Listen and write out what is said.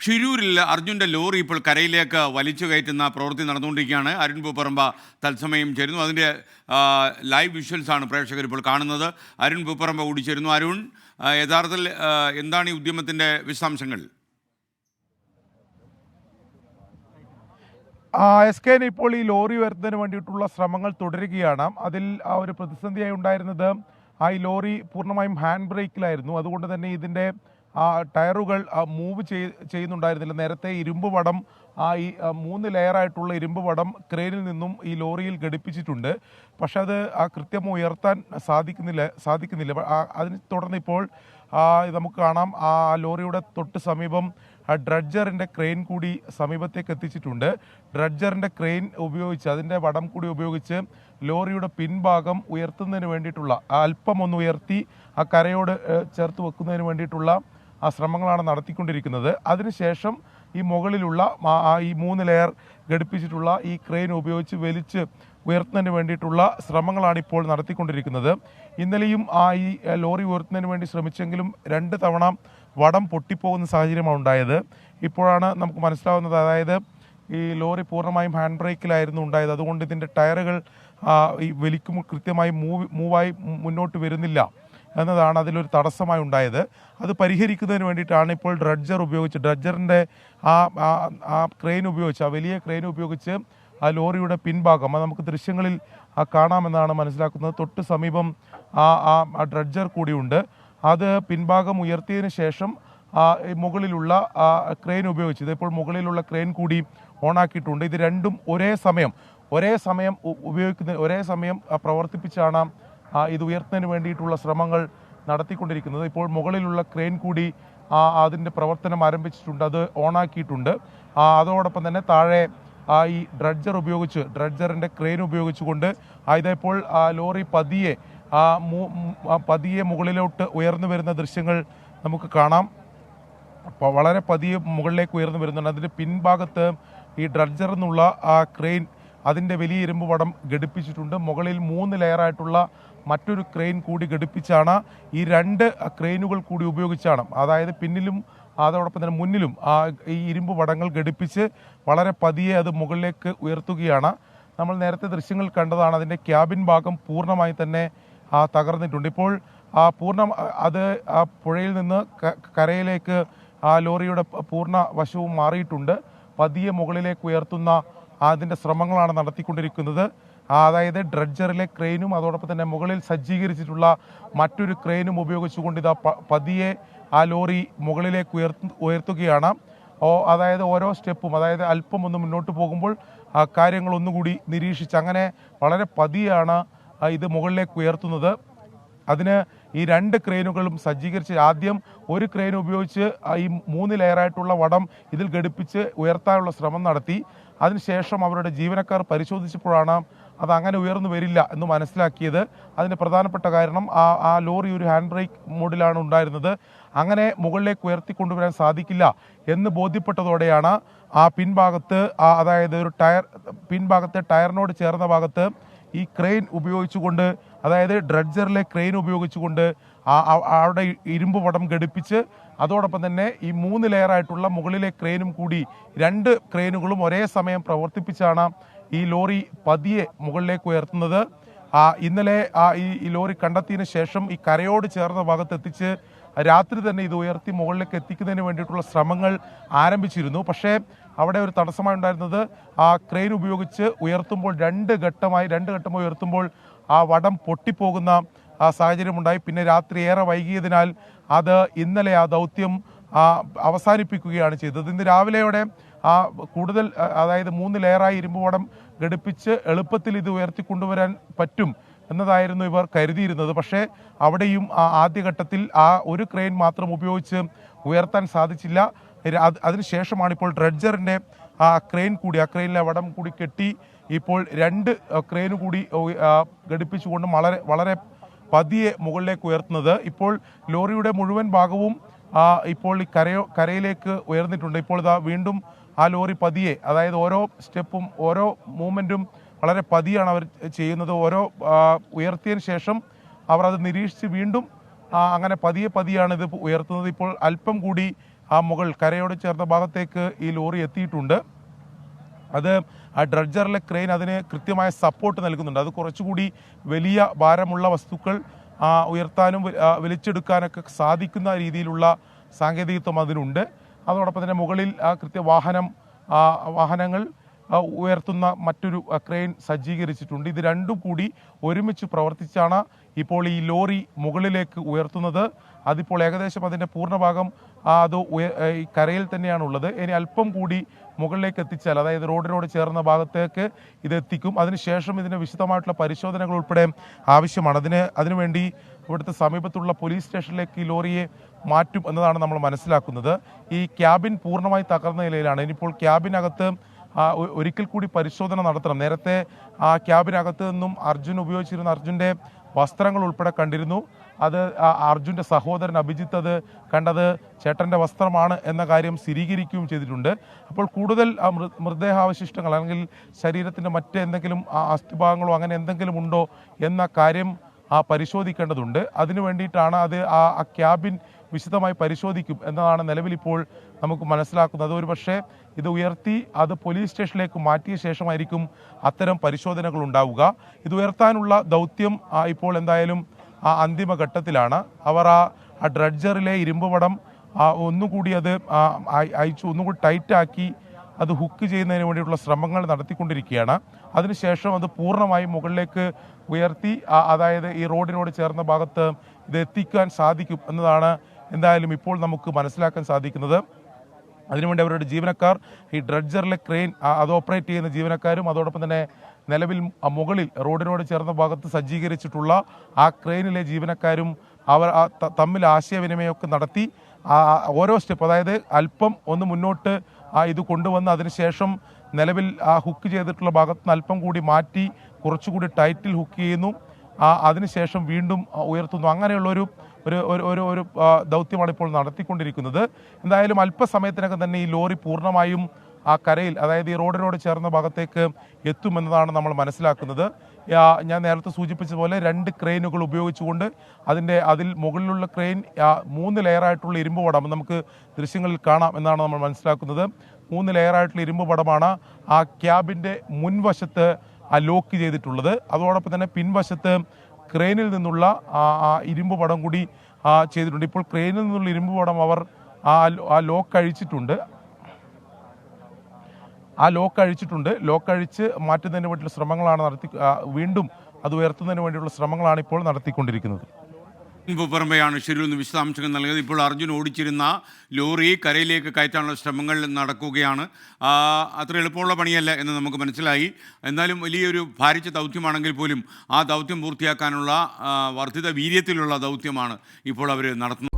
ഷിരൂരിൽ അർജുൻ്റെ ലോറി ഇപ്പോൾ കരയിലേക്ക് വലിച്ചു കയറ്റുന്ന പ്രവൃത്തി നടന്നുകൊണ്ടിരിക്കുകയാണ്. അരുൺ പൂപ്പറമ്പ തത്സമയം ചേരുന്നു. അതിൻ്റെ ലൈവ് വിഷ്വൽസാണ് പ്രേക്ഷകർ ഇപ്പോൾ കാണുന്നത്. അരുൺ പൂപ്പറമ്പ കൂടി ചേരുന്നു. അരുൺ, യഥാർത്ഥത്തിൽ എന്താണ് ഈ ഉദ്യമത്തിൻ്റെ വിശദാംശങ്ങൾ? SK ഇപ്പോൾ ഈ ലോറി ഉയർത്തുന്നതിന് വേണ്ടിയിട്ടുള്ള ശ്രമങ്ങൾ തുടരുകയാണ്. അതിൽ ഒരു പ്രതിസന്ധിയായി ഉണ്ടായിരുന്നത് ഈ ലോറി പൂർണ്ണമായും ഹാൻഡ് ബ്രേക്കിലായിരുന്നു. അതുകൊണ്ട് തന്നെ ഇതിൻ്റെ ടയറുകൾ മൂവ് ചെയ്യുന്നുണ്ടായിരുന്നില്ല. നേരത്തെ ഇരുമ്പ് വടം ഈ 3 ലെയറായിട്ടുള്ള ഇരുമ്പ് വടം ക്രെയിനിൽ നിന്നും ഈ ലോറിയിൽ ഘടിപ്പിച്ചിട്ടുണ്ട്. പക്ഷെ അത് കൃത്യം ഉയർത്താൻ സാധിക്കുന്നില്ല. അതിനെ തുടർന്ന് ഇപ്പോൾ നമുക്ക് കാണാം ലോറിയുടെ തൊട്ട് സമീപം ഡ്രഡ്ജറിൻ്റെ ക്രെയിൻ കൂടി സമീപത്തേക്ക് എത്തിച്ചിട്ടുണ്ട്. ഡ്രഡ്ജറിൻ്റെ ക്രെയിൻ ഉപയോഗിച്ച് അതിൻ്റെ വടം കൂടി ഉപയോഗിച്ച് ലോറിയുടെ പിൻഭാഗം ഉയർത്തുന്നതിന് വേണ്ടിയിട്ടുള്ള അല്പം ഒന്ന് ഉയർത്തി കരയോട് ചേർത്ത് വെക്കുന്നതിന് വേണ്ടിയിട്ടുള്ള ശ്രമങ്ങളാണ് നടത്തിക്കൊണ്ടിരിക്കുന്നത്. അതിനുശേഷം ഈ മുകളിലുള്ള ഈ 3 ലെയർ ഘടിപ്പിച്ചിട്ടുള്ള ഈ ക്രെയിൻ ഉപയോഗിച്ച് വലിച്ച് ഉയർത്തുന്നതിന് വേണ്ടിയിട്ടുള്ള ശ്രമങ്ങളാണ് ഇപ്പോൾ നടത്തിക്കൊണ്ടിരിക്കുന്നത്. ഇന്നലെയും ഈ ലോറി ഉയർത്തുന്നതിന് വേണ്ടി ശ്രമിച്ചെങ്കിലും 2 തവണ വടം പൊട്ടിപ്പോകുന്ന സാഹചര്യമാണ് ഉണ്ടായത്. ഇപ്പോഴാണ് നമുക്ക് മനസ്സിലാവുന്നത്, അതായത് ഈ ലോറി പൂർണ്ണമായും ഹാൻഡ് ബ്രേക്കിലായിരുന്നു ഉണ്ടായത്. അതുകൊണ്ട് ഇതിൻ്റെ ടയറുകൾ ഈ വലിക്കുമ്പോൾ കൃത്യമായി മൂവായി മുന്നോട്ട് വരുന്നില്ല എന്നതാണ് അതിലൊരു തടസ്സമായി ഉണ്ടായത്. അത് പരിഹരിക്കുന്നതിന് വേണ്ടിയിട്ടാണ് ഇപ്പോൾ ഡ്രഡ്ജറിൻ്റെ ക്രെയിൻ ഉപയോഗിച്ച് വലിയ ക്രെയിൻ ഉപയോഗിച്ച് ലോറിയുടെ പിൻഭാഗം നമുക്ക് ദൃശ്യങ്ങളിൽ കാണാമെന്നാണ് മനസ്സിലാക്കുന്നത്. തൊട്ട് സമീപം ഡ്രഡ്ജർ കൂടിയുണ്ട്. അത് പിൻഭാഗം ഉയർത്തിയതിന് ശേഷം മുകളിലുള്ള ക്രെയിൻ ഉപയോഗിച്ച് ഇതിപ്പോൾ മുകളിലുള്ള ക്രെയിൻ കൂടി ഓണാക്കിയിട്ടുണ്ട്. ഇത് രണ്ടും ഒരേ സമയം പ്രവർത്തിപ്പിച്ചാണ് ഇത് ഉയർത്തുന്നതിന് വേണ്ടിയിട്ടുള്ള ശ്രമങ്ങൾ നടത്തിക്കൊണ്ടിരിക്കുന്നത്. ഇപ്പോൾ മുകളിലുള്ള ക്രെയിൻ കൂടി അതിൻ്റെ പ്രവർത്തനം ആരംഭിച്ചിട്ടുണ്ട്, അത് ഓണാക്കിയിട്ടുണ്ട്. അതോടൊപ്പം തന്നെ താഴെ ഈ ഡ്രഡ്ജറിൻ്റെ ക്രെയിൻ ഉപയോഗിച്ചുകൊണ്ട് ഇതേപ്പോൾ ലോറി പതിയെ മുകളിലോട്ട് ഉയർന്നു വരുന്ന ദൃശ്യങ്ങൾ നമുക്ക് കാണാം. വളരെ പതിയെ മുകളിലേക്ക് ഉയർന്നു വരുന്നുണ്ട്. അതിൻ്റെ പിൻഭാഗത്ത് ഈ ഡ്രഡ്ജർ എന്നുള്ള ക്രെയിൻ അതിൻ്റെ വലിയ ഇരുമ്പ് വടം ഘടിപ്പിച്ചിട്ടുണ്ട്. മുകളിൽ 3 ലെയറായിട്ടുള്ള മറ്റൊരു ക്രെയിൻ കൂടി ഘടിപ്പിച്ചാണ് ഈ 2 ക്രെയിനുകൾ കൂടി ഉപയോഗിച്ചാണ്, അതായത് പിന്നിലും അതോടൊപ്പം തന്നെ മുന്നിലും ഈ ഇരുമ്പ് വടങ്ങൾ ഘടിപ്പിച്ച് വളരെ പതിയെ അത് മുകളിലേക്ക് ഉയർത്തുകയാണ്. നമ്മൾ നേരത്തെ ദൃശ്യങ്ങൾ കണ്ടതാണ്. അതിൻ്റെ ക്യാബിൻ ഭാഗം പൂർണ്ണമായി തന്നെ തകർന്നിട്ടുണ്ട്. ഇപ്പോൾ അത് പുഴയിൽ നിന്ന് കരയിലേക്ക് ലോറിയുടെ പൂർണ്ണ വശവും മാറിയിട്ടുണ്ട്. പതിയെ മുകളിലേക്ക് ഉയർത്തുന്ന അതിൻ്റെ ശ്രമങ്ങളാണ് നടത്തിക്കൊണ്ടിരിക്കുന്നത്. അതായത് ഡ്രഡ്ജറിലെ ക്രെയിനും അതോടൊപ്പം തന്നെ മുകളിൽ സജ്ജീകരിച്ചിട്ടുള്ള മറ്റൊരു ക്രെയിനും ഉപയോഗിച്ചുകൊണ്ട് ഇതാ പതിയെ ലോറി മുകളിലേക്ക് ഉയർത്തുകയാണ്. അതായത് ഓരോ സ്റ്റെപ്പും, അതായത് അല്പം ഒന്ന് മുന്നോട്ട് പോകുമ്പോൾ കാര്യങ്ങൾ ഒന്നുകൂടി നിരീക്ഷിച്ച് അങ്ങനെ വളരെ പതിയാണ് ഇത് മുകളിലേക്ക് ഉയർത്തുന്നത്. അതിന് ഈ 2 ക്രെയിനുകളും സജ്ജീകരിച്ച് ആദ്യം ഒരു ക്രെയിൻ ഉപയോഗിച്ച് ഈ 3 ലെയറായിട്ടുള്ള വടം ഇതിൽ ഘടിപ്പിച്ച് ഉയർത്താനുള്ള ശ്രമം നടത്തി. അതിനുശേഷം അവരുടെ ജീവനക്കാർ പരിശോധിച്ചപ്പോഴാണ് അത് അങ്ങനെ ഉയർന്നു വരില്ല എന്ന് മനസ്സിലാക്കിയത്. അതിൻ്റെ പ്രധാനപ്പെട്ട കാരണം ആ ലോറി ഒരു ഹാൻഡ് ബ്രേക്ക് മോഡിലാണ് ഉണ്ടായിരുന്നത്. അങ്ങനെ മുകളിലേക്ക് ഉയർത്തിക്കൊണ്ടുവരാൻ സാധിക്കില്ല എന്ന് ബോധ്യപ്പെട്ടതോടെയാണ് പിൻഭാഗത്ത്, അതായത് പിൻഭാഗത്തെ ടയറിനോട് ചേർന്ന ഭാഗത്ത് ഈ ക്രെയിൻ ഉപയോഗിച്ചുകൊണ്ട്, അതായത് ഡ്രഡ്ജറിലെ ക്രെയിൻ ഉപയോഗിച്ചുകൊണ്ട് അവിടെ ഇരുമ്പ് വടം ഘടിപ്പിച്ച് അതോടൊപ്പം തന്നെ ഈ 3 ലെയറായിട്ടുള്ള മുകളിലെ ക്രെയിനും കൂടി 2 ക്രെയിനുകളും ഒരേ സമയം പ്രവർത്തിപ്പിച്ചാണ് ഈ ലോറി പതിയെ മുകളിലേക്ക് ഉയർത്തുന്നത്. ഇന്നലെ ഈ ലോറി കണ്ടെത്തിയതിന് ശേഷം ഈ കരയോട് ചേർന്ന ഭാഗത്തെത്തിച്ച് രാത്രി തന്നെ ഇത് ഉയർത്തി മുകളിലേക്ക് എത്തിക്കുന്നതിന് വേണ്ടിയിട്ടുള്ള ശ്രമങ്ങൾ ആരംഭിച്ചിരുന്നു. പക്ഷേ അവിടെ ഒരു തടസ്സമായി ഉണ്ടായിരുന്നത് ക്രെയിൻ ഉപയോഗിച്ച് ഉയർത്തുമ്പോൾ 2 ഘട്ടമായി ഉയർത്തുമ്പോൾ വടം പൊട്ടിപ്പോകുന്ന സാഹചര്യമുണ്ടായി. പിന്നെ രാത്രി ഏറെ വൈകിയതിനാൽ ഇന്നലെ ദൗത്യം അവസാനിപ്പിക്കുകയാണ് ചെയ്തത്. ഇന്ന് രാവിലെയോടെ കൂടുതൽ, അതായത് 3 ലെയറായി ഇരുമ്പ് വടം ഘടിപ്പിച്ച് എളുപ്പത്തിൽ ഇത് ഉയർത്തിക്കൊണ്ടുവരാൻ പറ്റും എന്നതായിരുന്നു ഇവർ കരുതിയിരുന്നത്. പക്ഷേ അവിടെയും ആദ്യഘട്ടത്തിൽ ഒരു ക്രെയിൻ മാത്രം ഉപയോഗിച്ച് ഉയർത്താൻ സാധിച്ചില്ല. അതിനുശേഷമാണ് ഇപ്പോൾ ഡ്രഡ്ജറിൻ്റെ ക്രെയിനിലെ വടം കൂടി കെട്ടി ഇപ്പോൾ 2 ക്രെയിന് കൂടി ഘടിപ്പിച്ചുകൊണ്ട് വളരെ പതിയെ മുകളിലേക്ക് ഉയർത്തുന്നത്. ഇപ്പോൾ ലോറിയുടെ മുഴുവൻ ഭാഗവും ഇപ്പോൾ ഈ കരയിലേക്ക് ഉയർന്നിട്ടുണ്ട്. ഇപ്പോൾ വീണ്ടും ലോറി പതിയെ, അതായത് ഓരോ സ്റ്റെപ്പും ഓരോ മൂവ്മെൻറ്റും വളരെ പതിയാണ് അവർ ചെയ്യുന്നത്. ഓരോ ഉയർത്തിയതിന് ശേഷം അവർ അത് നിരീക്ഷിച്ച് വീണ്ടും അങ്ങനെ പതിയാണ് ഇത് ഉയർത്തുന്നത്. ഇപ്പോൾ അല്പം കൂടി ആ മുകൾ കരയോട് ചേർന്ന ഭാഗത്തേക്ക് ഈ ലോറി എത്തിയിട്ടുണ്ട്. അത് ആ ഡ്രഡ്ജറിലെ ക്രെയിൻ അതിന് കൃത്യമായ സപ്പോർട്ട് നൽകുന്നുണ്ട്. അത് കുറച്ചുകൂടി വലിയ ഭാരമുള്ള വസ്തുക്കൾ ഉയർത്താനും വലിച്ചെടുക്കാനൊക്കെ സാധിക്കുന്ന രീതിയിലുള്ള സാങ്കേതികത്വം അതിനുണ്ട്. അതോടൊപ്പം തന്നെ മുകളിൽ വാഹനങ്ങൾ ഉയർത്തുന്ന മറ്റൊരു ക്രെയിൻ സജ്ജീകരിച്ചിട്ടുണ്ട്. ഇത് രണ്ടും കൂടി ഒരുമിച്ച് പ്രവർത്തിച്ചാണ് ഇപ്പോൾ ഈ ലോറി മുകളിലേക്ക് ഉയർത്തുന്നത്. അതിപ്പോൾ ഏകദേശം അതിൻ്റെ പൂർണ്ണഭാഗം ഈ കരയിൽ തന്നെയാണുള്ളത്. ഇനി അല്പം കൂടി മുകളിലേക്ക് എത്തിച്ചാൽ, അതായത് റോഡിനോട് ചേർന്ന ഭാഗത്തേക്ക് ഇത് എത്തിക്കും. അതിനുശേഷം ഇതിന് വിശദമായിട്ടുള്ള പരിശോധനകൾ ഉൾപ്പെടെ ആവശ്യമാണ്. അതിനുവേണ്ടി ഇവിടുത്തെ സമീപത്തുള്ള പോലീസ് സ്റ്റേഷനിലേക്ക് ഈ ലോറിയെ മാറ്റും എന്നതാണ് നമ്മൾ മനസ്സിലാക്കുന്നത്. ഈ ക്യാബിൻ പൂർണ്ണമായി തകർന്ന നിലയിലാണ്. ഇനിയിപ്പോൾ ക്യാബിനകത്ത് ഒരിക്കൽ കൂടി പരിശോധന നടത്തണം. നേരത്തെ ആ ക്യാബിനകത്ത് നിന്നും അർജുൻ്റെ വസ്ത്രങ്ങൾ ഉൾപ്പെടെ കണ്ടിരുന്നു. അത് അർജുൻ്റെ സഹോദരൻ അഭിജിത്ത് അത് കണ്ടത് ചേട്ടൻ്റെ വസ്ത്രമാണ് എന്ന കാര്യം സ്ഥിരീകരിക്കുകയും ചെയ്തിട്ടുണ്ട്. അപ്പോൾ കൂടുതൽ മൃതദേഹാവശിഷ്ടങ്ങൾ അല്ലെങ്കിൽ ശരീരത്തിൻ്റെ മറ്റെന്തെങ്കിലും അസ്ഥിഭാഗങ്ങളോ അങ്ങനെ എന്തെങ്കിലും ഉണ്ടോ എന്ന കാര്യം പരിശോധിക്കേണ്ടതുണ്ട്. അതിനു വേണ്ടിയിട്ടാണ് ആ ക്യാബിൻ വിശദമായി പരിശോധിക്കും എന്നതാണ് നിലവിൽ ഇപ്പോൾ നമുക്ക് മനസ്സിലാക്കുന്നത്. ഒരു പക്ഷേ ഇത് ഉയർത്തി അത് പോലീസ് സ്റ്റേഷനിലേക്ക് മാറ്റിയ ശേഷമായിരിക്കും അത്തരം പരിശോധനകൾ ഉണ്ടാവുക. ഇത് ഉയർത്താനുള്ള ദൗത്യം ഇപ്പോൾ എന്തായാലും അന്തിമഘട്ടത്തിലാണ്. അവർ ആ ഡ്രഡ്ജറിലെ ഇരുമ്പ് വടം ഒന്നുകൂടി അത് ഒന്നുകൂടി ടൈറ്റാക്കി അത് ഹുക്ക് ചെയ്യുന്നതിന് വേണ്ടിയിട്ടുള്ള ശ്രമങ്ങൾ നടത്തിക്കൊണ്ടിരിക്കുകയാണ്. അതിനുശേഷം അത് പൂർണ്ണമായും മുകളിലേക്ക് ഉയർത്തി അതായത് ഈ റോഡിനോട് ചേർന്ന ഭാഗത്ത് ഇത് എത്തിക്കാൻ സാധിക്കും എന്നതാണ് എന്തായാലും ഇപ്പോൾ നമുക്ക് മനസ്സിലാക്കാൻ സാധിക്കുന്നത്. അതിനുവേണ്ടി അവരുടെ ജീവനക്കാർ, ഈ ഡ്രഡ്ജറിലെ ക്രെയിൻ അത് ഓപ്പറേറ്റ് ചെയ്യുന്ന ജീവനക്കാരും അതോടൊപ്പം തന്നെ നിലവിൽ മുകളിൽ റോഡിനോട് ചേർന്ന ഭാഗത്ത് സജ്ജീകരിച്ചിട്ടുള്ള ആ ക്രെയിനിലെ ജീവനക്കാരും അവർ തമ്മിൽ ആശയവിനിമയമൊക്കെ നടത്തി ഓരോ സ്റ്റെപ്പ്, അതായത് അല്പം ഒന്ന് മുന്നോട്ട് ഇത് കൊണ്ടുവന്ന് അതിനുശേഷം നിലവിൽ ഹുക്ക് ചെയ്തിട്ടുള്ള ഭാഗത്ത് നിന്ന് അല്പം കൂടി മാറ്റി കുറച്ചുകൂടി ടൈറ്റിൽ ഹുക്ക് ചെയ്യുന്നു. അതിനുശേഷം വീണ്ടും ഉയർത്തുന്നു. അങ്ങനെയുള്ളൊരു ഒരു ദൗത്യമാണ് ഇപ്പോൾ നടത്തിക്കൊണ്ടിരിക്കുന്നത്. എന്തായാലും അല്പസമയത്തിനകം തന്നെ ഈ ലോറി പൂർണ്ണമായും ആ കരയിൽ, അതായത് ഈ റോഡിനോട് ചേർന്ന ഭാഗത്തേക്ക് എത്തുമെന്നതാണ് നമ്മൾ മനസ്സിലാക്കുന്നത്. ഞാൻ നേരത്തെ സൂചിപ്പിച്ചതുപോലെ 2 ക്രെയിനുകൾ ഉപയോഗിച്ചുകൊണ്ട് അതിൽ മുകളിലുള്ള ക്രെയിൻ 3 ലെയറായിട്ടുള്ള ഇരുമ്പ് വടം നമുക്ക് ദൃശ്യങ്ങളിൽ കാണാം എന്നാണ് നമ്മൾ മനസ്സിലാക്കുന്നത്. 3 ലെയറായിട്ടുള്ള ഇരുമ്പ് വടമാണ് ആ ക്യാബിൻ്റെ മുൻവശത്ത് ലോക്ക് ചെയ്തിട്ടുള്ളത്. അതോടൊപ്പം തന്നെ പിൻവശത്ത് ക്രെയിനിൽ നിന്നുള്ള ഇരുമ്പ് വടം കൂടി ചെയ്തിട്ടുണ്ട്. ഇപ്പോൾ ക്രെയിനിൽ നിന്നുള്ള ഇരുമ്പ് വടം അവർ ലോക്ക് അഴിച്ചിട്ടുണ്ട്. ലോക്ക് അഴിച്ച് മാറ്റുന്നതിന് വേണ്ടിയുള്ള ശ്രമങ്ങളാണ് വീണ്ടും അത് ഉയർത്തുന്നതിന് വേണ്ടിയുള്ള ശ്രമങ്ങളാണ് ഇപ്പോൾ നടത്തിക്കൊണ്ടിരിക്കുന്നത്. പൂപ്പറമ്പയാണ് ഷിരൂർ നിന്ന് വിശദാംശങ്ങൾ നൽകിയത്. ഇപ്പോൾ അർജുൻ ഓടിച്ചിരുന്ന ലോറി കരയിലേക്ക് കയറ്റാനുള്ള ശ്രമങ്ങൾ നടക്കുകയാണ്. അത്ര എളുപ്പമുള്ള പണിയല്ല എന്ന് നമുക്ക് മനസ്സിലായി. എന്നാലും വലിയൊരു ഭാരിച്ച ദൗത്യമാണെങ്കിൽ പോലും ആ ദൗത്യം പൂർത്തിയാക്കാനുള്ള വർദ്ധിത വീര്യത്തിലുള്ള ദൗത്യമാണ് ഇപ്പോൾ അവർ നടത്തുന്നത്.